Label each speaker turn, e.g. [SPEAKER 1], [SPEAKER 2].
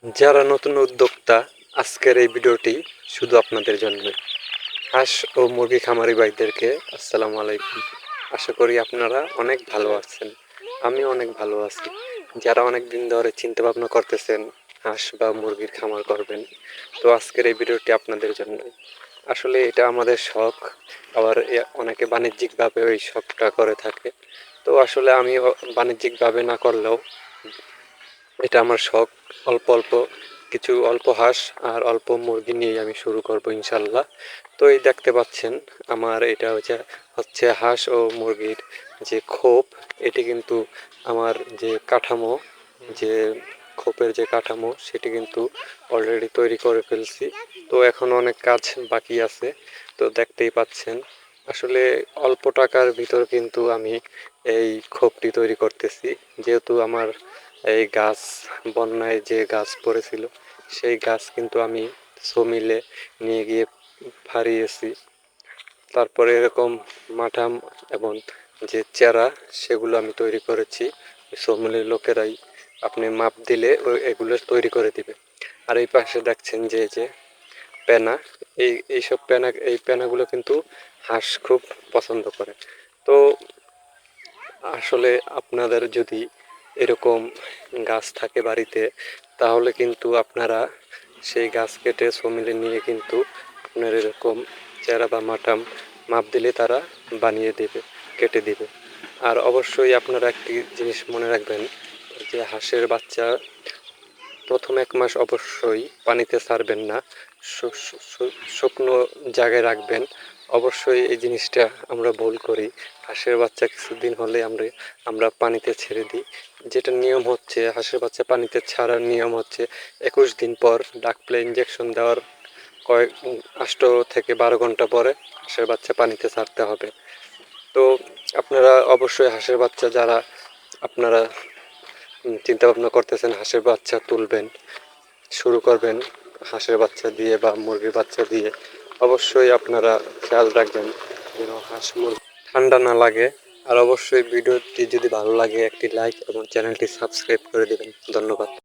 [SPEAKER 1] যারা নতুন উদ্যোক্তা, আজকের এই ভিডিওটি শুধু আপনাদের জন্য। হাঁস ও মুরগি খামারি ভাইদেরকে আসসালামু আলাইকুম। আশা করি আপনারা অনেক ভালো আছেন। আমি অনেক ভালো আছি। যারা অনেক দিন ধরে চিন্তা ভাবনা করতেছেন হাঁস বা মুরগির খামার করবেন, তো আজকের এই ভিডিওটি আপনাদের জন্য। আসলে এটা আমাদের শখ, আবার অনেকে বাণিজ্যিকভাবে ওই শখটা করে থাকে। তো আসলে আমি বাণিজ্যিকভাবে না করলেও এটা আমার শখ। অল্প অল্প কিছু অল্প হাঁস আর অল্প মুরগি নিয়ে আমি শুরু করব ইনশাল্লাহ। তো এই দেখতে পাচ্ছেন আমার এটা হচ্ছে হাঁস ও মুরগির যে খোপ, এটি কিন্তু আমার যে কাঠামো, যে খোপের যে কাঠামো সেটি কিন্তু অলরেডি তৈরি করে ফেলছি। তো এখন অনেক কাজ বাকি আছে। তো দেখতেই পাচ্ছেন আসলে অল্প টাকার ভিতর কিন্তু আমি এই খোপটি তৈরি করতেছি, যেহেতু আমার এই গাছ, বন্যায় যে গাছ পড়েছিল সেই গাছ কিন্তু আমি সমিলে নিয়ে গিয়ে ফাড়িয়েছি। তারপরে এরকম মাঠাম এবং যে চেরা সেগুলো আমি তৈরি করেছি। সমিলের লোকেরাই আপনি মাপ দিলে এগুলো তৈরি করে দিবে। আর এই পাশে দেখছেন যে যে পেনা, এইসব পেনা, এই পেনাগুলো কিন্তু হাঁস খুব পছন্দ করে। তো আসলে আপনাদের যদি এরকম গাছ থাকে বাড়িতে, তাহলে কিন্তু আপনারা সেই গাছ কেটে সমিলে নিয়ে কিন্তু আপনার এরকম চেরা বা মাঠাম মাপ দিলে তারা বানিয়ে দেবে, কেটে দিবে। আর অবশ্যই আপনারা একটি জিনিস মনে রাখবেন, যে হাঁসের বাচ্চা প্রথম 1 মাস অবশ্যই পানিতে ছাড়বেন না, শুকনো জায়গায় রাখবেন। অবশ্যই এই জিনিসটা আমরা ভুল করি। হাঁসের বাচ্চা কিছুদিন হলে আমরা পানিতে ছেড়ে দিই। যেটা নিয়ম হচ্ছে, হাঁসের বাচ্চা পানিতে ছাড়ার নিয়ম হচ্ছে 21 দিন পর ডাকপ্লে ইঞ্জেকশন দেওয়ার 8 থেকে 12 ঘন্টা পরে হাঁসের বাচ্চা পানিতে ছাড়তে হবে। তো আপনারা অবশ্যই হাঁসের বাচ্চা যারা আপনারা চিন্তা ভাবনা করতেছেন হাঁসের বাচ্চা তুলবেন, শুরু করবেন হাঁসের বাচ্চা দিয়ে বা মুরগির বাচ্চা দিয়ে, অবশ্যই আপনারা খেয়াল রাখবেন যেন হাঁস মুরগি ঠান্ডা না লাগে। আর অবশ্যই ভিডিওটি যদি ভালো লাগে একটি লাইক এবং চ্যানেলটি সাবস্ক্রাইব করে দেবেন। ধন্যবাদ।